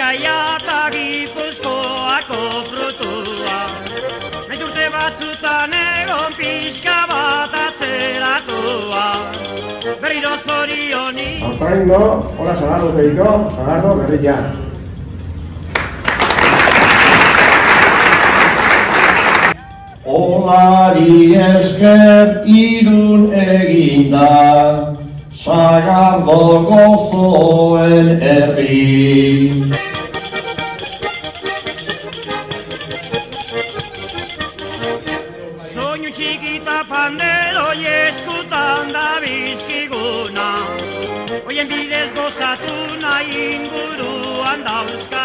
Bizkaia eta Gipuzkoako frutua. Naiz urte batzutan egon pixka bat atzeratua. Berriro zorionik. Aurtaingo, hola Sagardo Teiko, Sagardo Berria. Olari esker irun eginda, Sagardo gozoen herri. Soinu txikita pandero eskutan da bizkiguna. Oien bidez gozatu nahi inguruan dauzka.